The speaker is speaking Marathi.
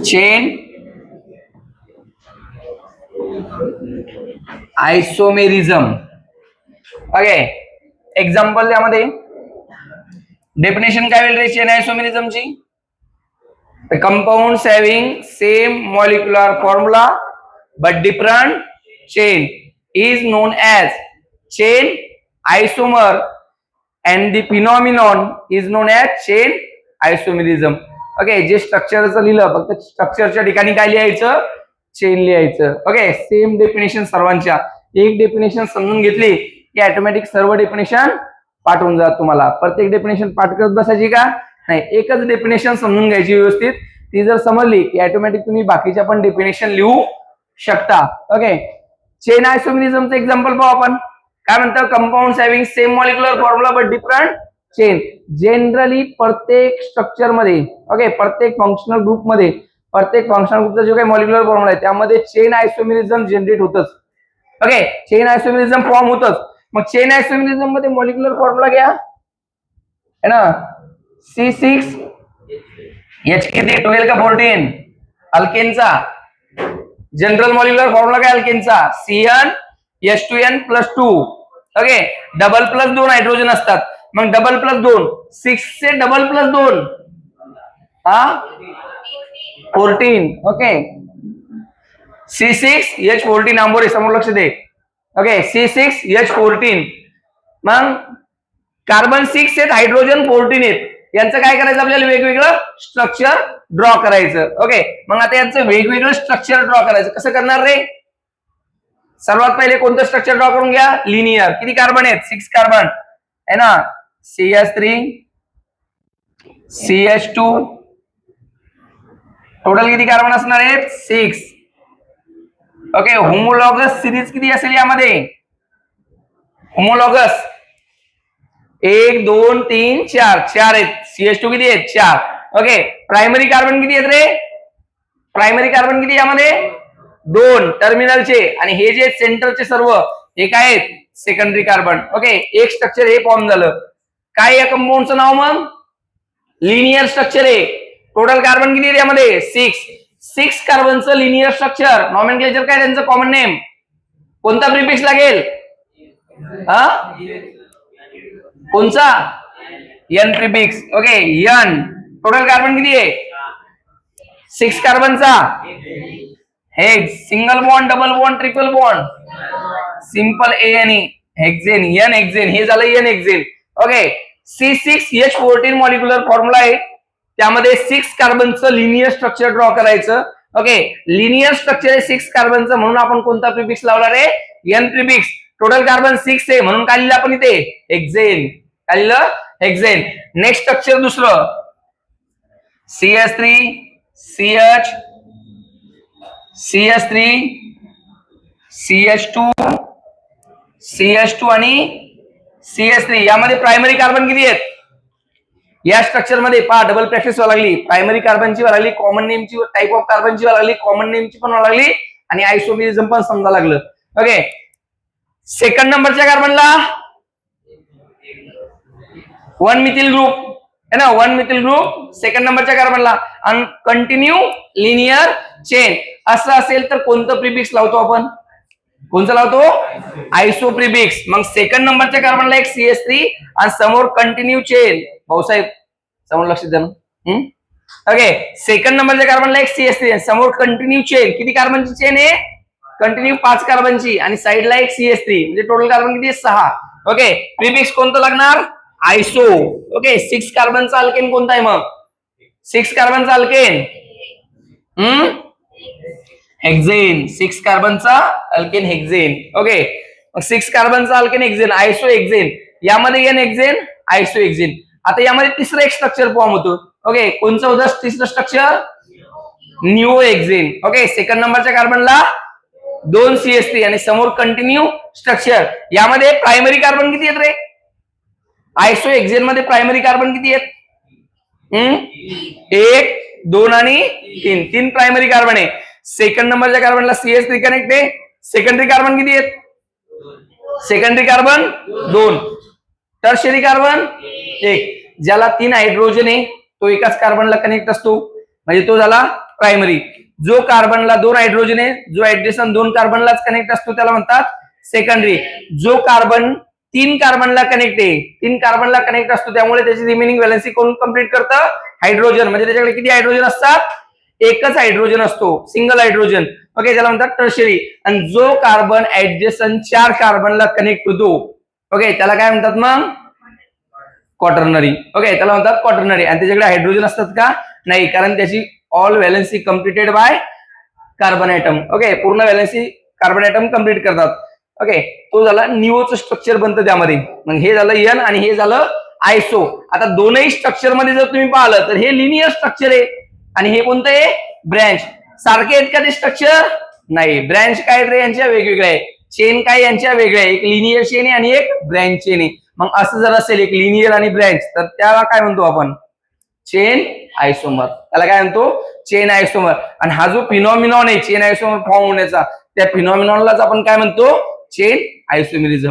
Chain isomerism. ओके, एक्झाम्पल यामध्ये डेफिनेशन काय होईल रे चेन आयसोमेरिझमची? Compounds having same molecular formula but different chain is known as chain isomer and the phenomenon is known as chain isomerism. Okay, जे स्ट्रक्चरचं लिहिलं फक्त स्ट्रक्चरच्या ठिकाणी काय लिहायचं? चेन लिहायचं. ओके, सेम डेफिनेशन सर्वांच्या. एक डेफिनेशन समजून घेतली की ऑटोमॅटिक सर्व डेफिनेशन पाठवून जात. तुम्हाला प्रत्येक डेफिनेशन पाठ करत बसायची का नाही, एकच डेफिनेशन समजून घ्यायची व्यवस्थित. ती जर समजली की ऑटोमॅटिक तुम्ही बाकीच्या पण डेफिनेशन लिहू शकता. ओके, चेन आयसोमेरिझमचं एक्झाम्पल पाहू आपण. काय म्हणतं? Compounds having same molecular formula but different chain. Generally प्रत्येक स्ट्रक्चर मध्ये, ओके, प्रत्येक फंक्शनल ग्रुप मध्ये, प्रत्येक फंक्शनल ग्रुपचा जो काही मॉलिक्युलर फॉर्म्युला आहे त्यामध्ये चेन आयसोमेरिझम जनरेट होतच. ओके, चेन आयसोमेरिझम फॉर्म होतच. मग चेन आयसोमेरिझम मध्ये मॉलिक्युलर फॉर्म्युला घ्या है ना. C6 H किती 12 का 14 अल्केनचा जनरल मॉलिक्युलर फॉर्म्युला काय अल्केनचा? CnH2n+2. Okay, double plus 2 hydrogen असतात. मग डबल प्लस 2 6 से डबल प्लस 2 14. ओके, C6H14 आंबोरे समोर लक्ष दे. Okay, C6H14. मग कार्बन 6 आहेत, हायड्रोजन 14 आहेत. यांचं काय करायचं? आपल्याला वेगवेगळं स्ट्रक्चर ड्रॉ करायचं. ओके, मग आता यांचं वेगवेगळं स्ट्रक्चर ड्रॉ करायचं. कसं करणार रे? सर्वात पहिले कोणतं स्ट्रक्चर ड्रॉ करून घ्या? लिनियर. किती कार्बन आहेत? 6 कार्बन है ना. CH3 CH2 टोटल किती कार्बन असणार आहेत? 6. ओके, होमोलॉगस सिरीज किती असेल यामध्ये? होमोलॉगस 1 2 3 4 4 आहेत. CH2 किती आहेत? 4. ओके, प्रायमरी कार्बन किती आहेत रे? प्रायमरी कार्बन किती यामध्ये? 2 टर्मिनलचे. आणि हे जे सेंटरचे सर्व हे काय आहेत? Secondary carbon. ओके, एक स्ट्रक्चर हे फॉर्म झालं. काय या कंपाऊंडचं नाव? मग लिनियर स्ट्रक्चर आहे. टोटल कार्बन किती आहे यामध्ये? 6 कार्बनचं लिनियर स्ट्रक्चर. नॉमेनक्लेचर काय त्यांचं? Common name. कोणता प्रिफिक्स लागेल? कोणचा? N prefix. Okay, N. Total carbon किती आहे? 6 कार्बनचा hex. Single bond, double bond, triple bond, simple ANE hexane. N hexane. हे झालं N hexane. Okay, C6H14 molecular formula आहे. त्यामध्ये 6 कार्बनचं लिनियर स्ट्रक्चर ड्रॉ करायचं. ओके, लिनियर स्ट्रक्चर आहे 6 कार्बनचं, म्हणून आपण कोणता प्रिफिक्स लावला रे? N prefix. टोटल कार्बन 6 आहे म्हणून काय लिहिलं आपण इथे? हेक्सेन. काय लिहिलं? हेक्सेन. नेक्स्ट स्ट्रक्चर दुसरं CH3 CH CH3 CH2 CH2 आणि CH3. यामध्ये प्रायमरी कार्बन किती आहेत? या स्ट्रक्चर मध्ये पहा, डबल प्रॅक्टिस व्हायला लागली. प्रायमरी कार्बनची व्हायला लागली, कॉमन नेमची टाइप ऑफ कार्बनची व्हायला लागली, कॉमन नेमची पण व्हायला लागली आणि आयसोमेरिझम पण समजा लागलं. ओके, सेकंड नंबरच्या कार्बनला 1 मिथिल ग्रुप है ना. 1 मिथिल ग्रुप सेकंड नंबरच्या कार्बनला. आणि कंटिन्यू लिनियर चेन असं असेल तर कोणतं प्रिफिक्स लावतो आपण? कोणतं लावतो? आयसो प्रिफिक्स. मग सेकंड नंबरच्या कार्बनला एक CH3 आणि समोर कंटिन्यू चेन. भाऊसाहेब समोर लक्ष द्या ना. ओके, सेकंड नंबरच्या कार्बनला एक CH3 समोर कंटिन्यू चेन. किती कार्बनची चेन आहे? कंटिन्यू 5 कार्बनची आणि साइडला एक CH3 म्हणजे टोटल कार्बन किती? 6. ओके, प्रिफिक्स कोणतं लागणार? आयसो. ओके, 6 कार्बनचा अल्केन कोणता आहे मग? 6 कार्बनचा अल्केन हेक्सेन. 6 कार्बनचा अल्केन हेक्सेन. ओके, मग 6 कार्बनचा अल्केन हेक्सेन, आयसो हेक्सेन. यामध्ये N हेक्सेन, आयसो हेक्सेन. आता यामध्ये तिसरं एक स्ट्रक्चर फॉर्म होतो. ओके, कोणचं होतं तिसरं structure? Neo hexane. Okay, second नंबरच्या कार्बनला 2 CH3 आणि समोर कंटिन्यू स्ट्रक्चर. यामध्ये प्रायमरी कार्बन किती आहेत रे? आयसो हेक्सेन मध्ये प्रायमरी कार्बन किती आहेत? 1 2 आणि 3. 3 प्रायमरी कार्बन आहे. सेकंड नंबरच्या कार्बनला CH3 कनेक्ट आहे. सेकंडरी कार्बन किती आहेत? Secondary carbon 2. Tertiary carbon 1. ज्याला 3 हायड्रोजन आहे तो एकाच कार्बनला कनेक्ट असतो म्हणजे तो झाला प्रायमरी. जो कार्बनला 2 हायड्रोजन आहे, जो ऍड्जसंट 2 कार्बनलाच कनेक्ट असतो त्याला म्हणतात सेकंडरी. जो कार्बन 3 कार्बनला कनेक्ट आहे, 3 कार्बनला कनेक्ट असतो त्यामुळे त्याची रिमेनिंग व्हॅलेन्सी कोण कंप्लीट करतं? हायड्रोजन. म्हणजे त्याच्याकडे किती हायड्रोजन असतात? एकच हायड्रोजन असतो, सिंगल हायड्रोजन. ओके, त्याला म्हणतात टर्शरी. आणि जो कार्बन ऍडजसंट 4 कार्बनला कनेक्ट होतो, ओके, त्याला काय म्हणतात मग? क्वाटर्नरी. ओके, त्याला म्हणतात क्वाटर्नरी. आणि त्याच्याकडे हायड्रोजन असतात का? नाही, कारण त्याची all valency completed by carbon atom. Okay, पूर्ण व्हॅलेन्सी कार्बन ऍटम कम्प्लीट करतात. ओके, तो झाला निओचं स्ट्रक्चर बनतं त्यामध्ये. मग हे झालं एन आणि हे झालं आयसो. आता दोनही स्ट्रक्चर मध्ये जर तुम्ही पाहिलं तर हे लिनियर स्ट्रक्चर आहे आणि हे कोणतं आहे? ब्रँच. सारखे आहेत का ते स्ट्रक्चर? नाही. ब्रँच काय रे यांच्या वेगवेगळ्या आहे, चेन काय यांच्या वेगळ्या आहे. एक लिनियर चेन आहे आणि एक ब्रँच चेन आहे. मग असं जर असेल एक लिनियर आणि ब्रँच तर त्याला काय म्हणतो आपण? चेन आयसोमर. त्याला काय म्हणतो? चेन आयसोमर. आणि हा जो फिनॉमिनॉन आहे चेन आयसोमर फॉर्म होण्याचा, त्या फिनॉमिनॉनलाच आपण काय म्हणतो? Chain isomerism.